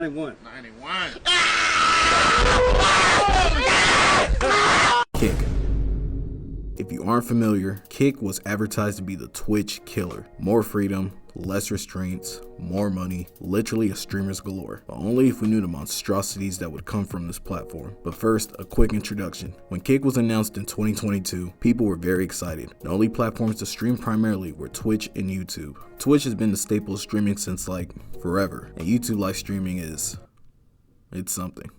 91. Kick. If you aren't familiar, Kick was advertised to be the Twitch killer. More freedom, less restraints, more money, literally a streamers galore. But only if we knew the monstrosities that would come from this platform. But first, a quick introduction. When Kick was announced in 2022, people were very excited. The only platforms to stream primarily were Twitch and YouTube. Twitch has been the staple of streaming since like forever, and YouTube live streaming it's something.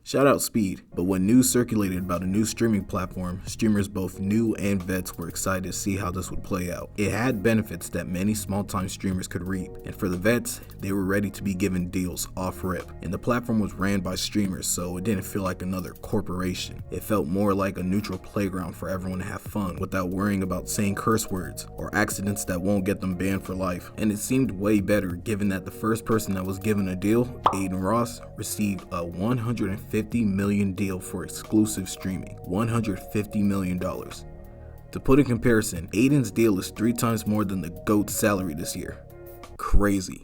Shout out Speed, but when news circulated about a new streaming platform, streamers both new and vets were excited to see how this would play out. It had benefits that many small-time streamers could reap, and for the vets, they were ready to be given deals off rip. And the platform was ran by streamers, so it didn't feel like another corporation. It felt more like a neutral playground for everyone to have fun without worrying about saying curse words or accidents that won't get them banned for life. And it seemed way better given that the first person that was given a deal, Aiden Ross, received a $150 million deal for exclusive streaming. $150 million. To put in comparison, Aiden's deal is 3 times more than the GOAT's salary this year. Crazy.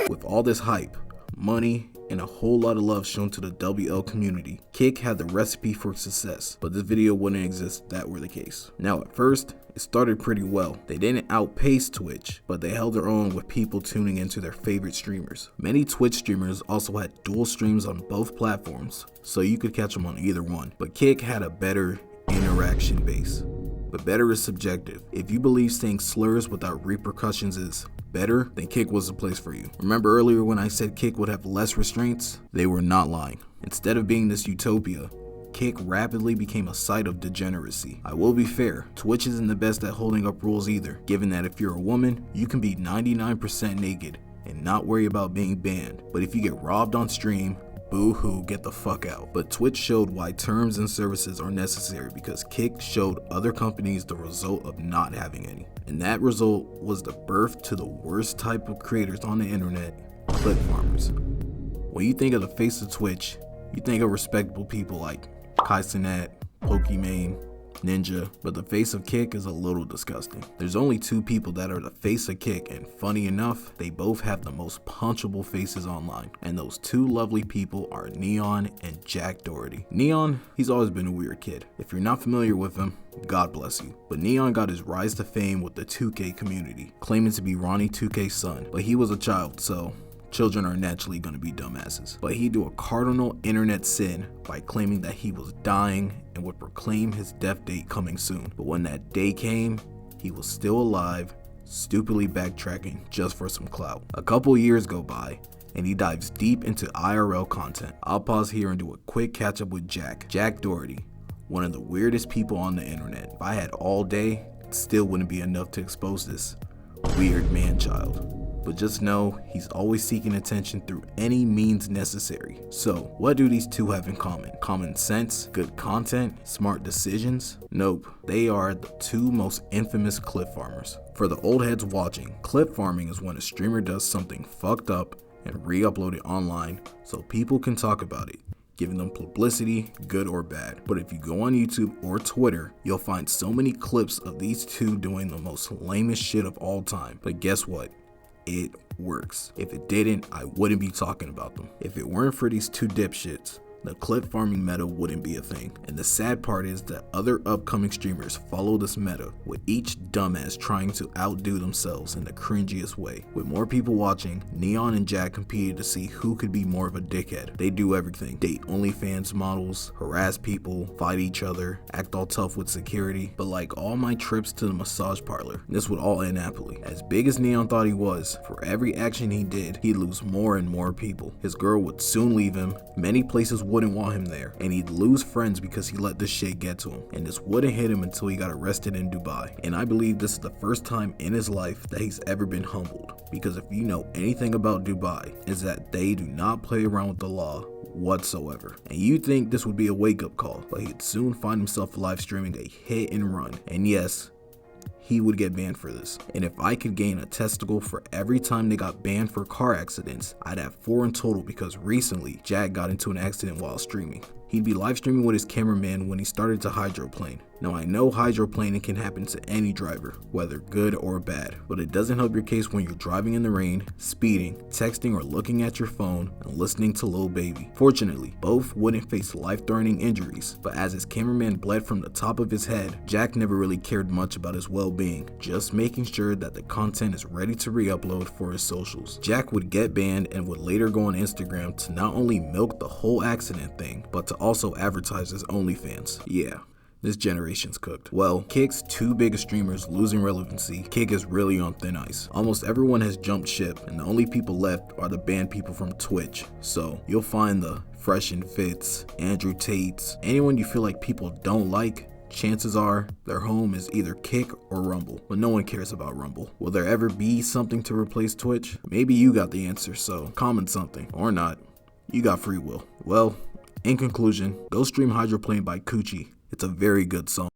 With all this hype, money, and a whole lot of love shown to the WL community, Kick had the recipe for success, but this video wouldn't exist if that were the case. Now at first, it started pretty well. They didn't outpace Twitch, but they held their own with people tuning into their favorite streamers. Many Twitch streamers also had dual streams on both platforms, so you could catch them on either one. But Kick had a better interaction base. But better is subjective. If you believe saying slurs without repercussions is better, then Kick was the place for you. Remember earlier when I said Kick would have less restraints? They were not lying. Instead of being this utopia, Kick rapidly became a site of degeneracy. I will be fair, Twitch isn't the best at holding up rules either, given that if you're a woman, you can be 99% naked and not worry about being banned. But if you get robbed on stream, boo-hoo, get the fuck out. But Twitch showed why terms and services are necessary because Kick showed other companies the result of not having any. And that result was the birth to the worst type of creators on the internet, clip farmers. When you think of the face of Twitch, you think of respectable people like Kai Cenat, Pokimane, Ninja, but the face of Kick is a little disgusting. There's only 2 people that are the face of Kick, and funny enough, they both have the most punchable faces online. And those 2 lovely people are Neon and Jack Doherty. Neon, he's always been a weird kid. If you're not familiar with him, God bless you. But Neon got his rise to fame with the 2K community, claiming to be Ronnie 2K's son. But he was a child, so children are naturally going to be dumbasses. But he'd do a cardinal internet sin by claiming that he was dying and would proclaim his death date coming soon. But when that day came, he was still alive, stupidly backtracking just for some clout. A couple years go by, and he dives deep into IRL content. I'll pause here and do a quick catch up with Jack Doherty, one of the weirdest people on the internet. If I had all day, it still wouldn't be enough to expose this weird man-child. But just know he's always seeking attention through any means necessary. So what do these 2 have in common? Common sense, good content, smart decisions? Nope, they are the 2 most infamous clip farmers. For the old heads watching, clip farming is when a streamer does something fucked up and re-upload it online so people can talk about it, giving them publicity, good or bad. But if you go on YouTube or Twitter, you'll find so many clips of these 2 doing the most lamest shit of all time. But guess what? It works. If it didn't, I wouldn't be talking about them. If it weren't for these 2 dipshits, the clip farming meta wouldn't be a thing. And the sad part is that other upcoming streamers follow this meta, with each dumbass trying to outdo themselves in the cringiest way. With more people watching, Neon and Jack competed to see who could be more of a dickhead. They do everything. Date OnlyFans models, harass people, fight each other, act all tough with security. But like all my trips to the massage parlor, this would all end happily. As big as Neon thought he was, for every action he did, he'd lose more and more people. His girl would soon leave him, many places wouldn't want him there, and he'd lose friends because he let this shit get to him. And this wouldn't hit him until he got arrested in Dubai. And I believe this is the first time in his life that he's ever been humbled, because if you know anything about Dubai, is that they do not play around with the law whatsoever. And you'd think this would be a wake-up call, but he'd soon find himself live streaming a hit and run. And yes, he would get banned for this. And if I could gain a testicle for every time they got banned for car accidents, I'd have 4 in total, because recently Jack got into an accident while streaming. He'd be live streaming with his cameraman when he started to hydroplane. Now I know hydroplaning can happen to any driver, whether good or bad, but it doesn't help your case when you're driving in the rain, speeding, texting or looking at your phone, and listening to Lil Baby. Fortunately, both wouldn't face life-threatening injuries, but as his cameraman bled from the top of his head, Jack never really cared much about his well-being, just making sure that the content is ready to re-upload for his socials. Jack would get banned and would later go on Instagram to not only milk the whole accident thing, but to also advertise his OnlyFans. Yeah. This generation's cooked. Well, Kick's two biggest streamers losing relevancy, Kick is really on thin ice. Almost everyone has jumped ship, and the only people left are the banned people from Twitch. So, you'll find the Fresh and Fits, Andrew Tates, anyone you feel like people don't like, chances are their home is either Kick or Rumble, but no one cares about Rumble. Will there ever be something to replace Twitch? Maybe you got the answer, so comment something, or not. You got free will. Well, in conclusion, go stream Hydroplane by Coochie. It's a very good song.